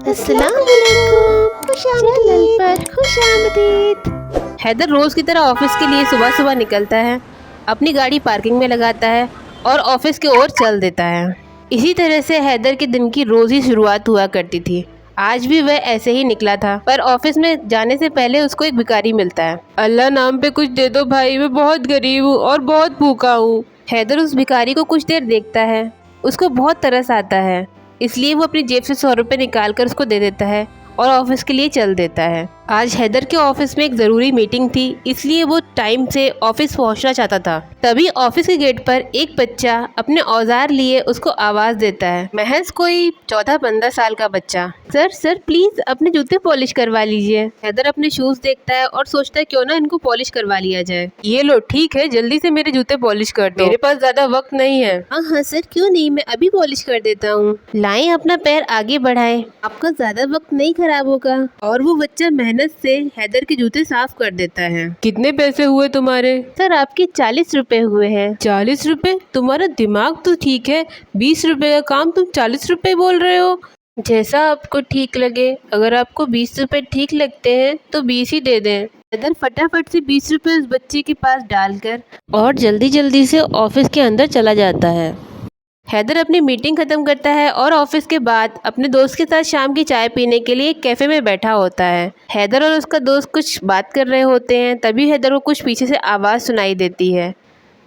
खुशामदीद। हैदर रोज की तरह ऑफिस के लिए सुबह सुबह निकलता है, अपनी गाड़ी पार्किंग में लगाता है और ऑफिस की ओर चल देता है। इसी तरह से हैदर के दिन की रोज ही शुरुआत हुआ करती थी। आज भी वह ऐसे ही निकला था, पर ऑफिस में जाने से पहले उसको एक भिखारी मिलता है। अल्लाह नाम पे कुछ दे दो भाई, मैं बहुत गरीब हूँ और बहुत भूखा हूँ। हैदर उस भिखारी को कुछ देर देखता है, उसको बहुत तरस आता है, इसलिए वो अपनी जेब से 100 रुपये निकाल कर उसको दे देता है और ऑफिस के लिए चल देता है। आज हैदर के ऑफिस में एक ज़रूरी मीटिंग थी, इसलिए वो टाइम से ऑफिस पहुंचना चाहता था। तभी ऑफिस के गेट पर एक बच्चा अपने औजार लिए उसको आवाज़ देता है। महज कोई 14-15 साल का बच्चा। सर सर प्लीज़ अपने जूते पॉलिश करवा लीजिए। हैदर अपने शूज़ देखता है और सोचता है क्यों ना इनको पॉलिश करवा लिया जाए। ये लो, ठीक है, जल्दी से मेरे जूते पॉलिश कर दो, मेरे पास ज़्यादा वक्त नहीं है। हाँ सर, क्यों नहीं, मैं अभी पॉलिश कर देता हूँ। लाएं, अपना पैर आगे बढ़ाएं, आपका ज़्यादा वक्त नहीं खराब होगा। और वो बच्चा मेहनत से हैदर के जूते साफ कर देता है। कितने पैसे हुए तुम्हारे? सर आपके 40 रुपए हुए हैं। 40 रुपए? तुम्हारा दिमाग तो ठीक है, 20 रुपए का काम तुम 40 रुपए बोल रहे हो। जैसा आपको ठीक लगे, अगर आपको 20 रुपए ठीक लगते हैं तो 20 ही दे दें। हैदर फटाफट से 20 रुपए उस बच्चे के पास डालकर और जल्दी जल्दी से ऑफिस के अंदर चला जाता है। हैदर अपनी मीटिंग ख़त्म करता है और ऑफिस के बाद अपने दोस्त के साथ शाम की चाय पीने के लिए एक कैफ़े में बैठा होता है। हैदर और उसका दोस्त कुछ बात कर रहे होते हैं, तभी हैदर को कुछ पीछे से आवाज़ सुनाई देती है।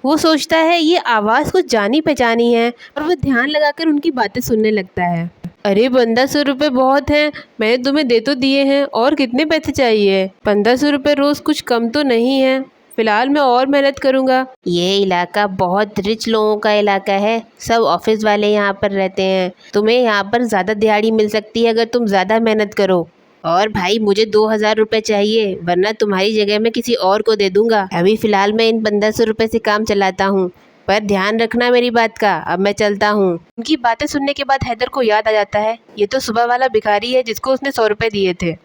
वो सोचता है ये आवाज़ कुछ जानी पहचानी है और वो ध्यान लगाकर उनकी बातें सुनने लगता है। अरे बंदा, 100 रुपये बहुत हैं, मैंने तुम्हें दे तो दिए हैं, और कितने पैसे चाहिए? 1500 रुपये रोज़ कुछ कम तो नहीं है, फिलहाल मैं और मेहनत करूँगा। ये इलाका बहुत रिच लोगों का इलाका है, सब ऑफिस वाले यहाँ पर रहते हैं, तुम्हें यहाँ पर ज़्यादा दिहाड़ी मिल सकती है अगर तुम ज़्यादा मेहनत करो। और भाई मुझे 2000 रुपये चाहिए, वरना तुम्हारी जगह मैं किसी और को दे दूँगा। अभी फ़िलहाल मैं इन 1500 रुपये से काम चलाता हूँ, पर ध्यान रखना मेरी बात का। अब मैं चलता हूँ। उनकी बातें सुनने के बाद हैदर को याद आ जाता है, ये तो सुबह वाला भिखारी है जिसको उसने 100 रुपये दिए थे।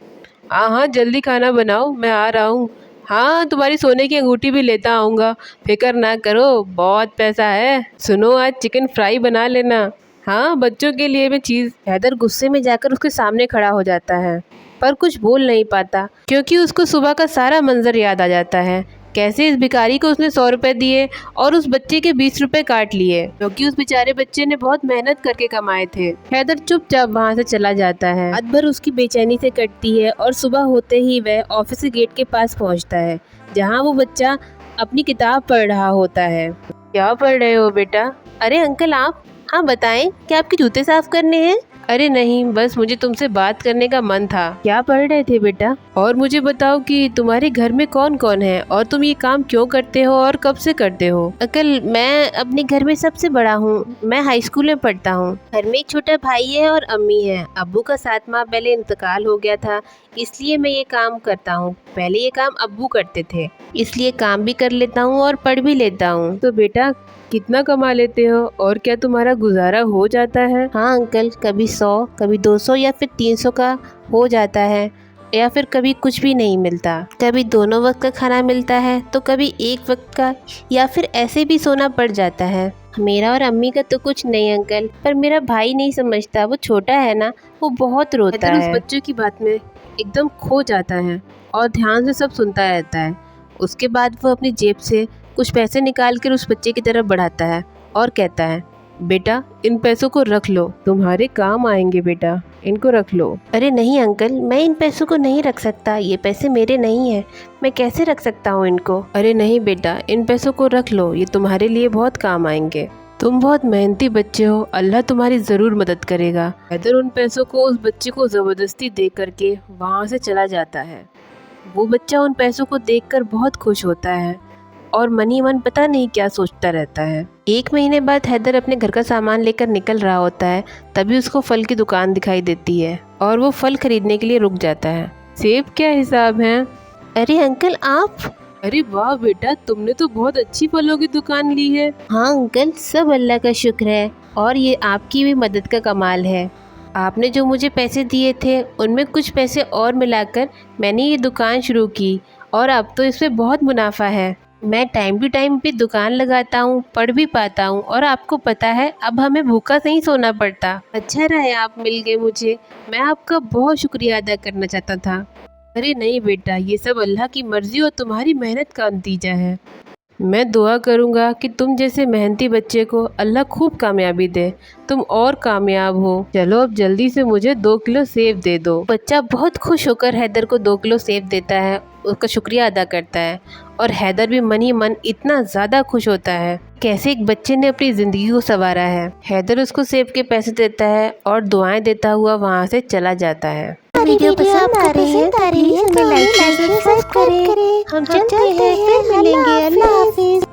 हाँ, जल्दी खाना बनाओ, मैं आ रहा हूँ। हाँ, तुम्हारी सोने की अंगूठी भी लेता आऊँगा, फिक्र ना करो, बहुत पैसा है। सुनो, आज चिकन फ्राई बना लेना। हाँ, बच्चों के लिए भी चीज़। हैदर गुस्से में जाकर उसके सामने खड़ा हो जाता है, पर कुछ बोल नहीं पाता क्योंकि उसको सुबह का सारा मंजर याद आ जाता है। कैसे इस भिखारी को उसने 100 रुपये दिए और उस बच्चे के 20 रुपये काट लिए, क्योंकि उस बेचारे बच्चे ने बहुत मेहनत करके कमाए थे। हैदर चुपचाप वहाँ से चला जाता है। रात भर उसकी बेचैनी से कटती है और सुबह होते ही वह ऑफिस के गेट के पास पहुँचता है, जहाँ वो बच्चा अपनी किताब पढ़ रहा होता है। क्या पढ़ रहे हो बेटा? अरे अंकल आप? हाँ बताएं, क्या आपके जूते साफ करने हैं? अरे नहीं, बस मुझे तुमसे बात करने का मन था। क्या पढ़ रहे थे बेटा? और मुझे बताओ कि तुम्हारे घर में कौन कौन है और तुम ये काम क्यों करते हो और कब से करते हो? अंकल, मैं अपने घर में सबसे बड़ा हूँ, मैं हाई स्कूल में पढ़ता हूँ। घर में एक छोटा भाई है और अम्मी है। अब्बू का 7 माह पहले इंतकाल हो गया था, इसलिए मैं ये काम करता हूँ। पहले ये काम अब्बू करते थे, इसलिए काम भी कर लेता हूँ और पढ़ भी लेता हूँ। तो बेटा कितना कमा लेते हो और क्या तुम्हारा गुजारा हो जाता है? हाँ अंकल, कभी 100, कभी 200 या फिर 300 का हो जाता है, या फिर कभी कुछ भी नहीं मिलता। कभी दोनों वक्त का खाना मिलता है तो कभी एक वक्त का, या फिर ऐसे भी सोना पड़ जाता है। मेरा और अम्मी का तो कुछ नहीं अंकल, पर मेरा भाई नहीं समझता, वो छोटा है ना, वो बहुत रोता है। उस बच्चे की बात में एकदम खो जाता है और ध्यान से सब सुनता रहता है। उसके बाद वो अपनी जेब से कुछ पैसे निकाल कर उस बच्चे की तरफ बढ़ाता है और कहता है, बेटा इन पैसों को रख लो, तुम्हारे काम आएंगे बेटा, इनको रख लो। अरे नहीं अंकल, मैं इन पैसों को नहीं रख सकता, ये पैसे मेरे नहीं हैं, मैं कैसे रख सकता हूँ इनको? अरे नहीं बेटा, इन पैसों को रख लो, ये तुम्हारे लिए बहुत काम आएंगे, तुम बहुत मेहनती बच्चे हो, अल्लाह तुम्हारी ज़रूर मदद करेगा। हैदर उन पैसों को उस बच्चे को ज़बरदस्ती दे करके वहाँ से चला जाता है। वो बच्चा उन पैसों को देखकर बहुत खुश होता है और मन ही मन पता नहीं क्या सोचता रहता है। 1 महीने बाद हैदर अपने घर का सामान लेकर निकल रहा होता है, तभी उसको फल की दुकान दिखाई देती है और वो फल खरीदने के लिए रुक जाता है। सेब क्या हिसाब है? अरे अंकल आप? अरे वाह बेटा, तुमने तो बहुत अच्छी फलों की दुकान ली है। हाँ अंकल, सब अल्लाह का शुक्र है और ये आपकी भी मदद का कमाल है। आपने जो मुझे पैसे दिए थे उनमें कुछ पैसे और मिलाकर मैंने ये दुकान शुरू की और अब तो इसमें बहुत मुनाफा है। मैं टाइम टू टाइम पे दुकान लगाता हूँ, पढ़ भी पाता हूँ और आपको पता है अब हमें भूखा नहीं सोना पड़ता। अच्छा रहा है आप मिल गए मुझे, मैं आपका बहुत शुक्रिया अदा करना चाहता था। अरे नहीं बेटा, ये सब अल्लाह की मर्जी और तुम्हारी मेहनत का नतीजा है। मैं दुआ करूँगा कि तुम जैसे मेहनती बच्चे को अल्लाह खूब कामयाबी दे, तुम और कामयाब हो। चलो अब जल्दी से मुझे 2 किलो सेब दे दो। बच्चा बहुत खुश होकर हैदर को 2 किलो सेब देता है, उसका शुक्रिया अदा करता है और हैदर भी मन ही मन इतना ज़्यादा खुश होता है। कैसे एक बच्चे ने अपनी ज़िंदगी को संवारा है। हैदर उसको सेब के पैसे देता है और दुआएं देता हुआ वहाँ से चला जाता है। वीडियो पसंद आ रही है तो प्लीज हमें लाइक शेयर सब्सक्राइब करें। हम चलते हैं, फिर मिलेंगे। अल्लाह हाफिज।